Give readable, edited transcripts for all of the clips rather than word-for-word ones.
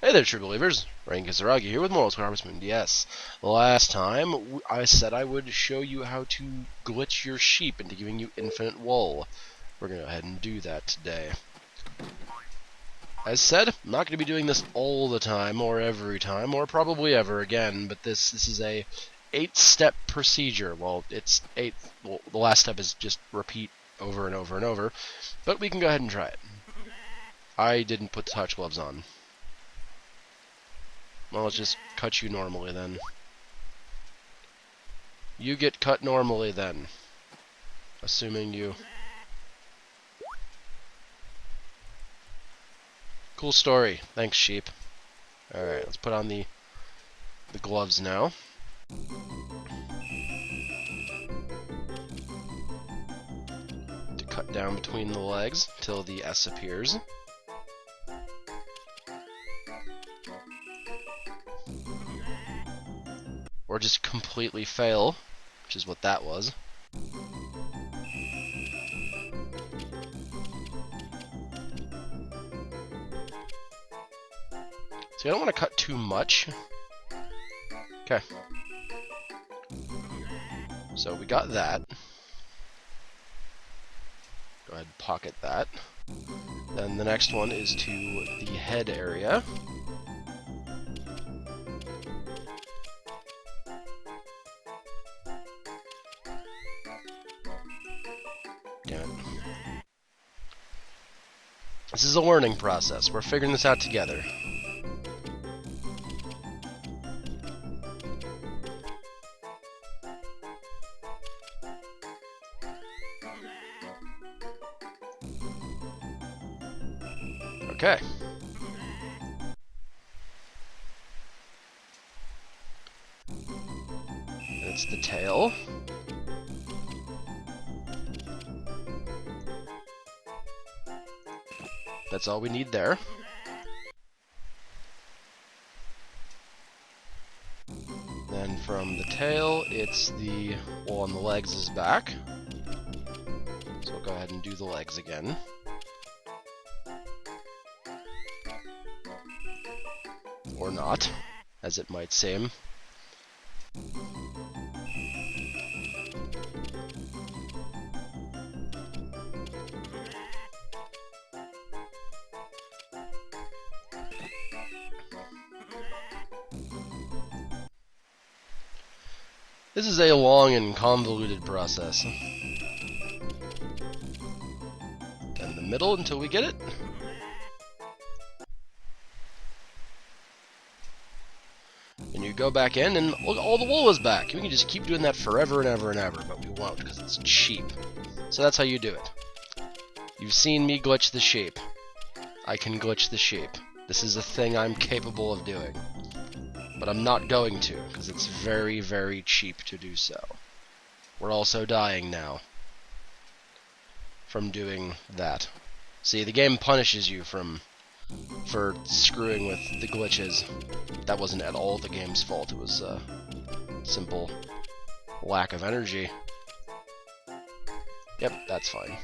Hey there, true believers. Rain Kizaragi here with Morals Harvest Moon. Yes, last time I said I would show you how to glitch your sheep into giving you infinite wool. We're going to go ahead and do that today. As said, I'm not going to be doing this all the time, or every time, or probably ever again, but this is a 8-step procedure. Well, it's 8. Well, the last step is just repeat over and over and over, but we can go ahead and try it. I didn't put the touch gloves on. Well, let's just cut you normally then. You get cut normally then. Assuming you... Cool story. Thanks, sheep. Alright, let's put on the gloves now. To cut down between the legs till the S appears. Or just completely fail, which is what that was. So I don't want to cut too much. Okay. So we got that. Go ahead and pocket that. Then the next one is to the head area. Damn it. This is a learning process. We're figuring this out together. Okay. It's the tail. That's all we need there. Then from the tail, it's the wool on the legs is back. So we'll go ahead and do the legs again. Or not, as it might seem. This is a long and convoluted process. In the middle until we get it. And you go back in and look, all the wool is back. We can just keep doing that forever and ever and ever, but we won't because it's cheap. So that's how you do it. You've seen me glitch the sheep. I can glitch the sheep. This is a thing I'm capable of doing. But I'm not going to, because it's very, very cheap to do so. We're also dying now from doing that. See, the game punishes you for screwing with the glitches. That wasn't at all the game's fault. It was a simple lack of energy. Yep, that's fine.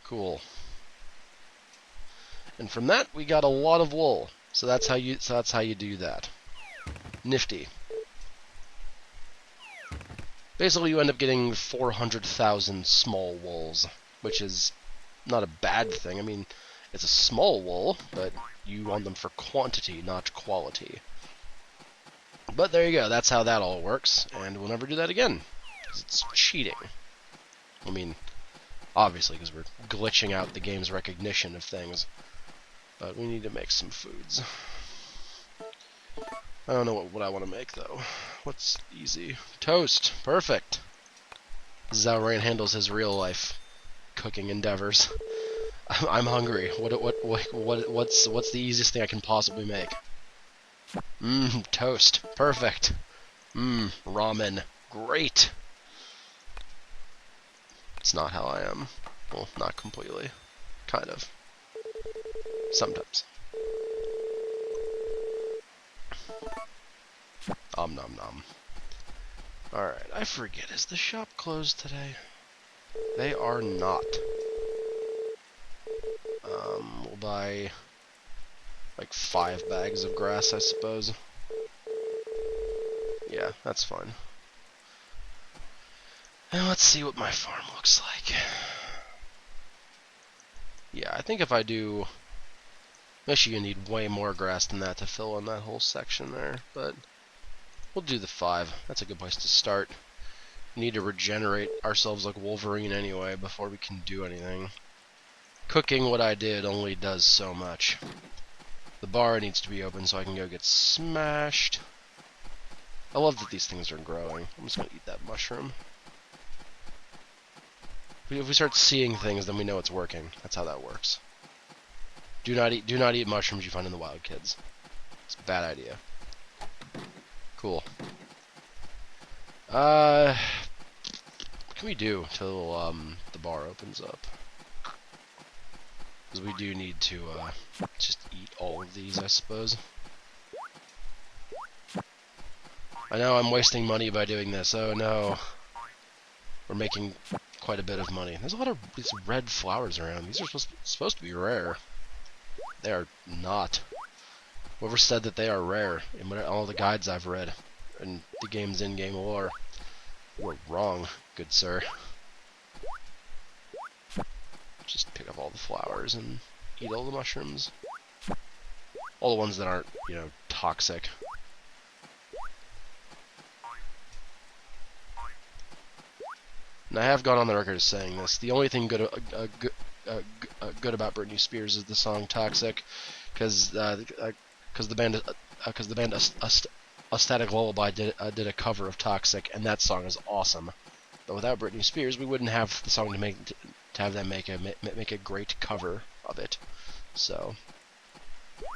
Cool. And from that, we got a lot of wool. So that's how you do that. Nifty. Basically, you end up getting 400,000 small wools, which is not a bad thing. I mean, it's a small wool, but you want them for quantity, not quality. But there you go. That's how that all works, and we'll never do that again, because it's cheating. I mean, obviously, because we're glitching out the game's recognition of things. But we need to make some foods. I don't know what I want to make, though. What's easy? Toast! Perfect! This is how Rain handles his real-life cooking endeavors. I'm hungry. What's the easiest thing I can possibly make? Toast. Perfect. Ramen. Great! It's not how I am. Well, not completely. Kind of. Sometimes. Nom nom. Alright, I forget. Is the shop closed today? They are not. We'll buy Like 5 bags of grass, I suppose. Yeah, that's fine. And let's see what my farm looks like. Yeah, I think if I do... Actually, you need way more grass than that to fill in that whole section there, but we'll do the 5. That's a good place to start. We need to regenerate ourselves like Wolverine anyway before we can do anything. Cooking what I did only does so much. The bar needs to be open so I can go get smashed. I love that these things are growing. I'm just gonna eat that mushroom. If we start seeing things, then we know it's working. That's how that works. Do not eat mushrooms you find in the wild, kids. It's a bad idea. Cool. What can we do till the bar opens up? Because we do need to just eat all of these, I suppose. I know I'm wasting money by doing this. Oh no. We're making quite a bit of money. There's a lot of these red flowers around. These are supposed to be rare. They are not. Whoever said that they are rare in all the guides I've read and the game's in-game lore, you were wrong, good sir. Just pick up all the flowers and eat all the mushrooms. All the ones that aren't, you know, toxic. And I have gone on the record as saying this. The only thing good about Britney Spears is the song "Toxic," because the band A Static Lullaby did a cover of "Toxic," and that song is awesome. But without Britney Spears, we wouldn't have the song to have them make a great cover of it. So,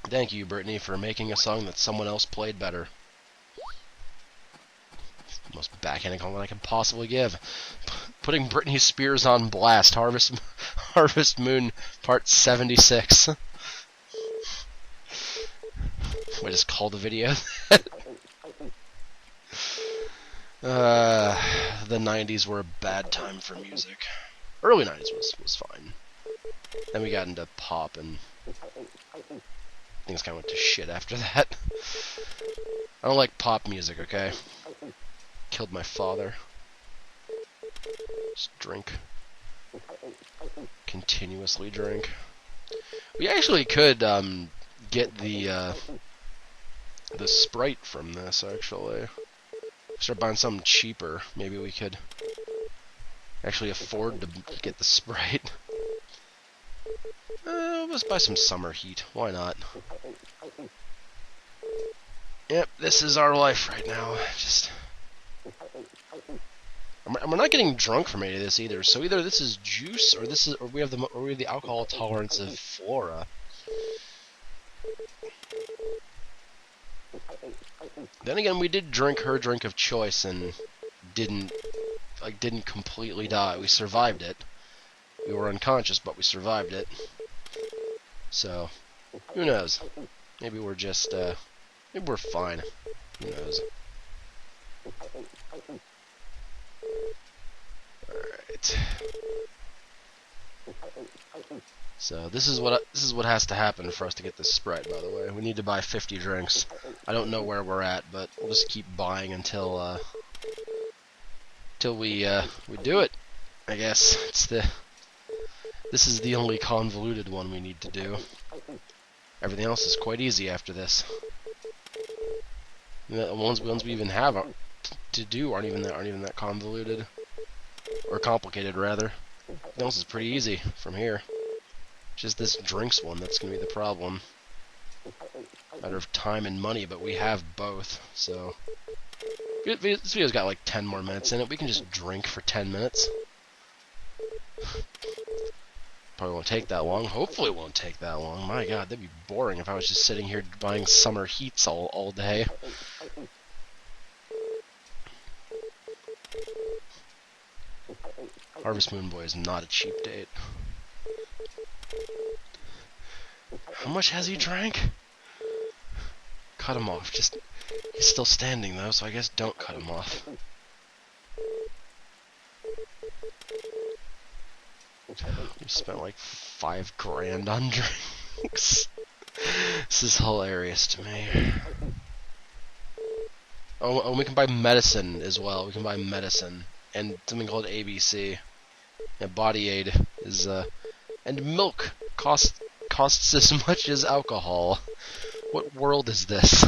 thank you, Britney, for making a song that someone else played better. Most backhanded compliment I can possibly give. Putting Britney Spears on blast. Harvest Moon Part 76. We just call the video. The 90s were a bad time for music. Early 90s was fine. Then we got into pop and things kind of went to shit after that. I don't like pop music, okay? Killed my father. Just drink. Continuously drink. We actually could get the sprite from this, actually. Start buying something cheaper. Maybe we could actually afford to get the sprite. Let's buy some summer heat. Why not? Yep, this is our life right now. Just... we're not getting drunk from any of this either. So either this is juice, or we have the alcohol tolerance of Flora. Then again, we did drink her drink of choice and didn't completely die. We survived it. We were unconscious, but we survived it. So, who knows? Maybe we're just maybe we're fine. Who knows? Alright. So this is what has to happen for us to get this sprite, by the way. We need to buy 50 drinks. I don't know where we're at, but we'll just keep buying until we do it. I guess this is the only convoluted one we need to do. Everything else is quite easy after this. The ones we even have to do aren't even that convoluted, or complicated rather. Everything else is pretty easy from here. Just this drinks one that's gonna be the problem. Matter of time and money, but we have both, so this video's got like 10 more minutes in it. We can just drink for 10 minutes. Probably won't take that long. Hopefully it won't take that long. My god, that'd be boring if I was just sitting here buying summer heats all day. Harvest Moon Boy is not a cheap date. How much has he drank? Cut him off. He's still standing though, so I guess don't cut him off. We spent like $5 grand on drinks. This is hilarious to me. Oh, we can buy medicine as well. We can buy medicine and something called ABC. And body aid is and milk costs as much as alcohol. What world is this?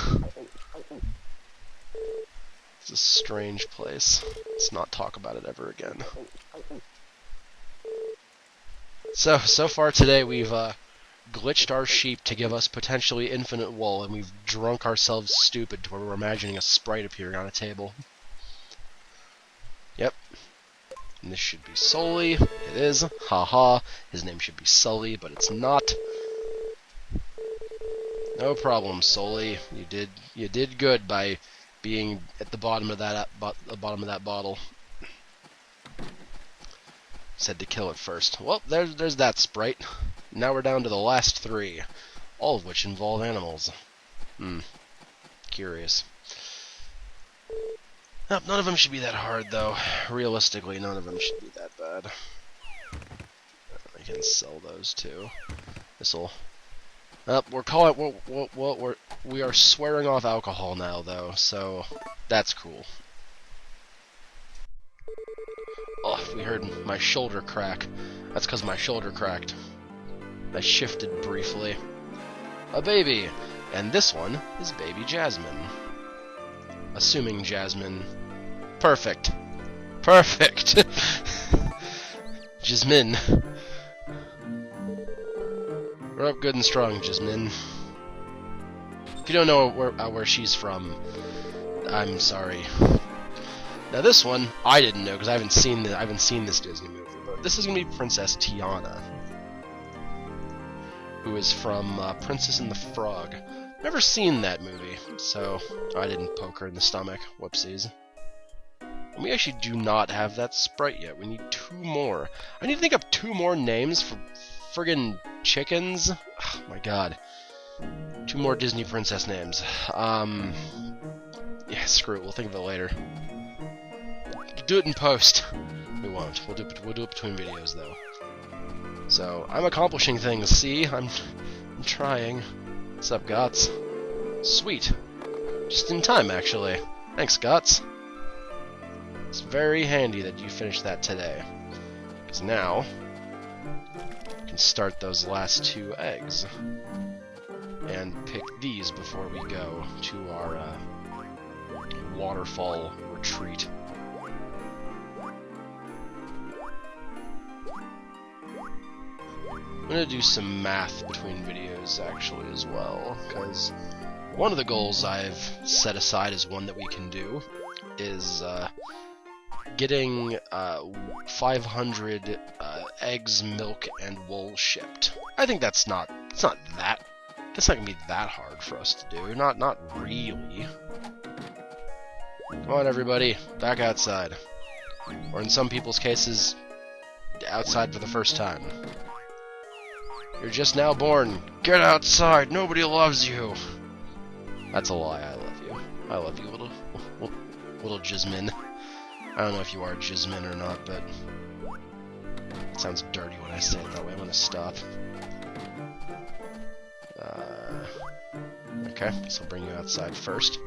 It's a strange place. Let's not talk about it ever again. So far today we've glitched our sheep to give us potentially infinite wool, and we've drunk ourselves stupid to where we're imagining a sprite appearing on a table. Yep. And this should be Sully. It is. Haha. His name should be Sully, but it's not. No problem, Sully. You did good by being at the bottom of that bottle. Said to kill it first. Well, there's that sprite. Now we're down to the last 3, all of which involve animals. Curious. None of them should be that hard, though. Realistically, none of them should be that bad. I can sell those too. This'll. We are swearing off alcohol now, though, so that's cool. Oh, we heard my shoulder crack. That's because my shoulder cracked. I shifted briefly. A baby! And this one is baby Jasmine. Assuming Jasmine... Perfect! Perfect! Jasmine. We're up good and strong, Jasmine. If you don't know where she's from, I'm sorry. Now this one, I didn't know because I haven't seen this Disney movie, but this is gonna be Princess Tiana, who is from Princess and the Frog. Never seen that movie, so I didn't poke her in the stomach. Whoopsies. And we actually do not have that sprite yet. We need 2 more. I need to think of 2 more names for friggin' chickens. Oh my god. 2 more Disney princess names. Yeah, screw it. We'll think of it later. Do it in post. We won't. We'll do it between videos, though. So I'm accomplishing things. See, I'm trying. What's up, Gots? Sweet. Just in time, actually. Thanks, Gots. It's very handy that you finished that today, because now we can start those last 2 eggs and pick these before we go to our waterfall retreat. I'm gonna do some math between videos actually as well, because one of the goals I've set aside as one that we can do is getting 500 eggs, milk, and wool shipped. I think that's not gonna be that hard for us to do. Not really. Come on, everybody, back outside. Or in some people's cases, outside for the first time. You're just now born. Get outside. Nobody loves you. That's a lie. I love you. I love you, little Jasmine. I don't know if you are Jasmine or not, but it sounds dirty when I say it that way. I'm gonna stop. Okay, so I'll bring you outside first.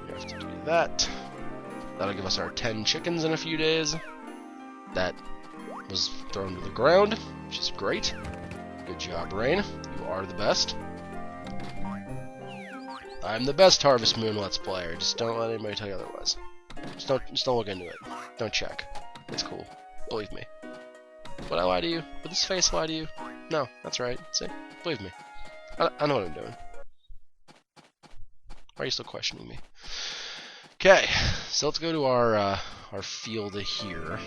You have to do that. That'll give us our 10 chickens in a few days. That was thrown to the ground, which is great. Good job, Rain. You are the best. I'm the best Harvest Moon Let's Player. Just don't let anybody tell you otherwise. Just don't look into it. Don't check. It's cool. Believe me. Would I lie to you? Would this face lie to you? No, that's right. See? Believe me. I know what I'm doing. Why are you still questioning me? Okay, so let's go to our field here.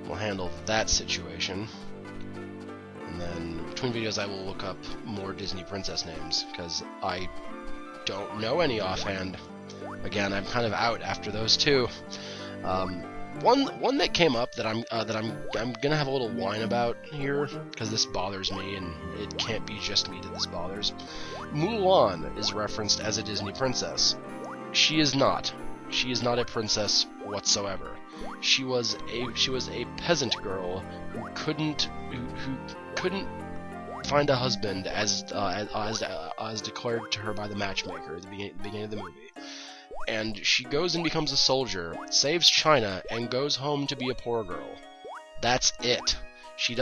We'll handle that situation. And then, between videos, I will look up more Disney princess names, because I don't know any offhand. Again, I'm kind of out after those 2. One that came up that I'm gonna have a little whine about here, because this bothers me, and it can't be just me that this bothers. Mulan is referenced as a Disney princess. She is not. She is not a princess whatsoever. She was a peasant girl who couldn't find a husband as declared to her by the matchmaker at the beginning of the movie. And she goes and becomes a soldier, saves China, and goes home to be a poor girl. That's it. She's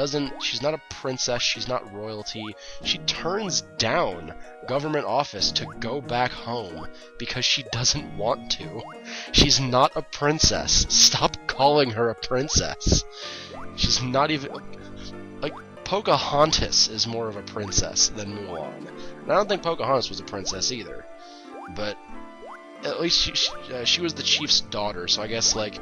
not a princess, she's not royalty. She turns down government office to go back home because she doesn't want to. She's not a princess. Stop calling her a princess. She's not even... Like, Pocahontas is more of a princess than Mulan. And I don't think Pocahontas was a princess either. But at least she was the chief's daughter, so I guess, like,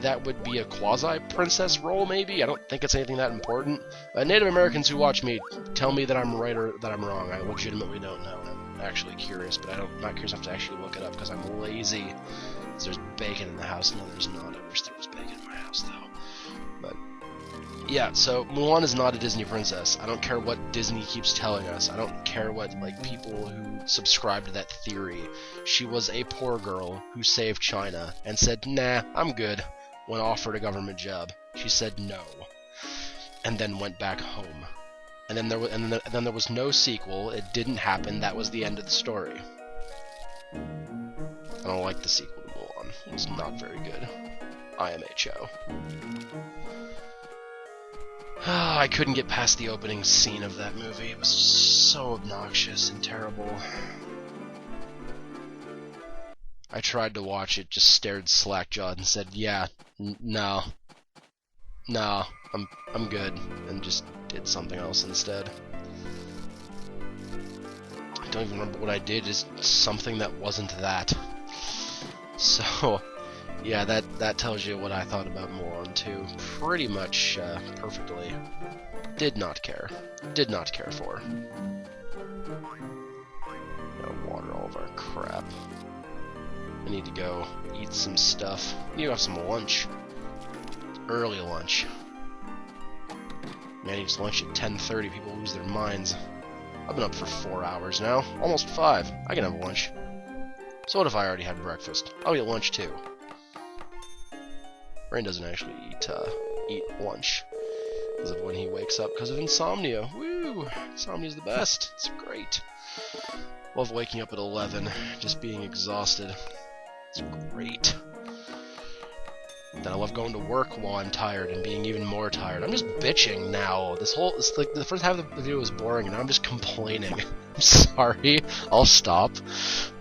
that would be a quasi-princess role, maybe? I don't think it's anything that important. Native Americans who watch me, tell me that I'm right or that I'm wrong. I legitimately don't know. I'm actually curious, but I'm not curious enough to actually look it up, because I'm lazy. There's bacon in the house. No, there's not. I wish there was bacon in my house, though. But yeah, so Mulan is not a Disney princess. I don't care what Disney keeps telling us. I don't care what, like, people who subscribe to that theory. She was a poor girl who saved China and said, nah, I'm good, when offered a government job. She said no, and then went back home. And then there was no sequel. It didn't happen. That was the end of the story. I don't like the sequel to Mulan. It was not very good. IMHO. I couldn't get past the opening scene of that movie. It was so obnoxious and terrible. I tried to watch it, just stared slack-jawed and said, yeah, no, I'm good, and just did something else instead. I don't even remember what I did, is something that wasn't that. So, yeah, that tells you what I thought about Mulan 2 pretty much perfectly. Did not care. Did not care for. Gotta water all of our crap. I need to go eat some stuff. I need to have some lunch. Early lunch. Man, eats lunch at 10:30. People lose their minds. I've been up for 4 hours now. Almost 5. I can have lunch. So what if I already had breakfast? I'll eat lunch too. Rain doesn't actually eat lunch because of when he wakes up because of insomnia. Woo! Insomnia's the best. It's great. Love waking up at 11, just being exhausted. It's great. Then I love going to work while I'm tired and being even more tired. I'm just bitching now. This like the first half of the video was boring, and now I'm just complaining. I'm sorry. I'll stop.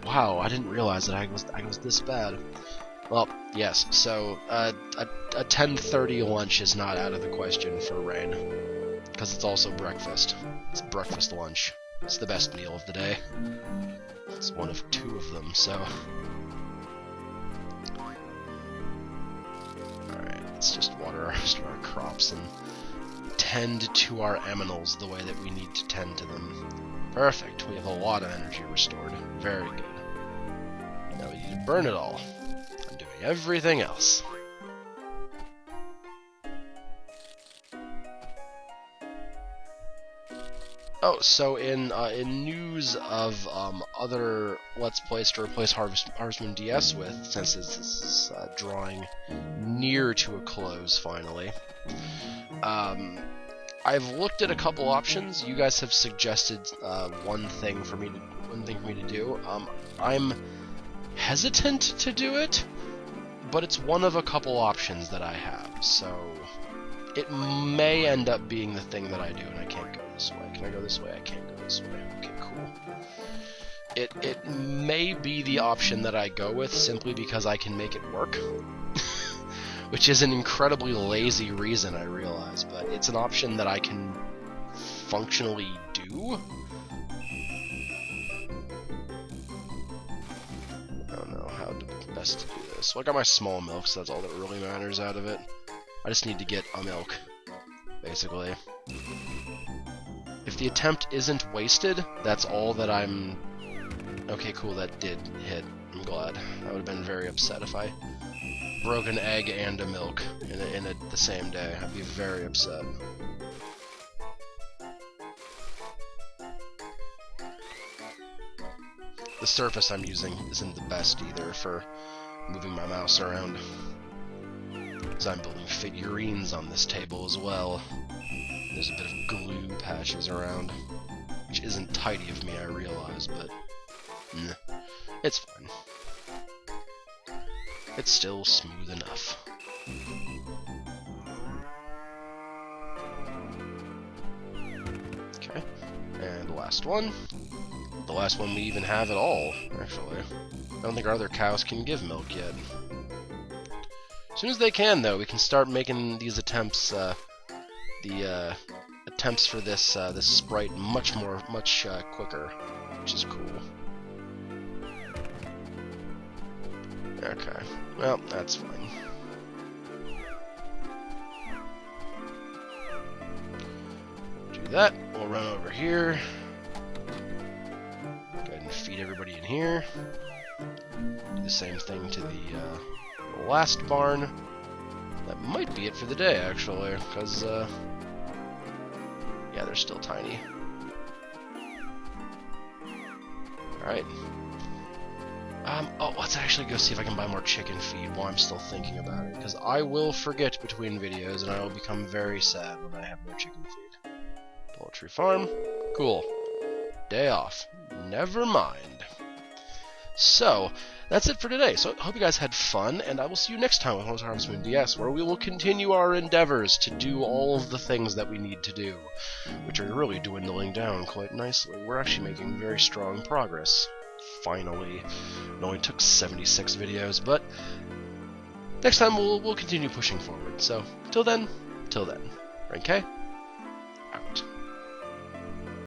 Wow, I didn't realize that I was this bad. Well, yes. So a 10:30 lunch is not out of the question for Rain, because it's also breakfast. It's breakfast lunch. It's the best meal of the day. It's one of 2 of them, so... Alright, let's just water our crops and tend to our aminals the way that we need to tend to them. Perfect, we have a lot of energy restored. Very good. Now we need to burn it all. I'm doing everything else. Oh, so in news of other Let's Plays to replace Harvest Moon DS with, since this is drawing near to a close finally, I've looked at a couple options. You guys have suggested one thing for me to do. I'm hesitant to do it, but it's one of a couple options that I have. So it may end up being the thing that I do, and I can't go this way. Can I go this way? I can't go this way. Okay, cool. It may be the option that I go with simply because I can make it work. Which is an incredibly lazy reason, I realize, but it's an option that I can functionally do. I don't know how best to do this. Well, I got my small milk, so that's all that really matters out of it. I just need to get a milk, basically. If the attempt isn't wasted, that's all that I'm... Okay, cool, that did hit. I'm glad. I would have been very upset if I broke an egg and a milk in the same day. I'd be very upset. The surface I'm using isn't the best either for moving my mouse around. So I'm building figurines on this table as well. There's a bit of glue patches around, which isn't tidy of me, I realize, but it's fine. It's still smooth enough. Okay, and the last one. The last one we even have at all, actually. I don't think our other cows can give milk yet. As soon as they can, though, we can start making these attempts, attempts for this this sprite much quicker, which is cool. Okay, well, that's fine. Do that. We'll run over here. Go ahead and feed everybody in here. Do the same thing to the last barn. That might be it for the day, actually, because yeah, they're still tiny. Alright. Oh, let's actually go see if I can buy more chicken feed while I'm still thinking about it, because I will forget between videos, and I will become very sad when I have no chicken feed. Poultry farm. Cool. Day off. Never mind. So, that's it for today. So, I hope you guys had fun, and I will see you next time with Homeless Harvest Moon DS, where we will continue our endeavors to do all of the things that we need to do, which are really dwindling down quite nicely. We're actually making very strong progress. Finally. It only took 76 videos, but next time we'll continue pushing forward. So, till then, okay?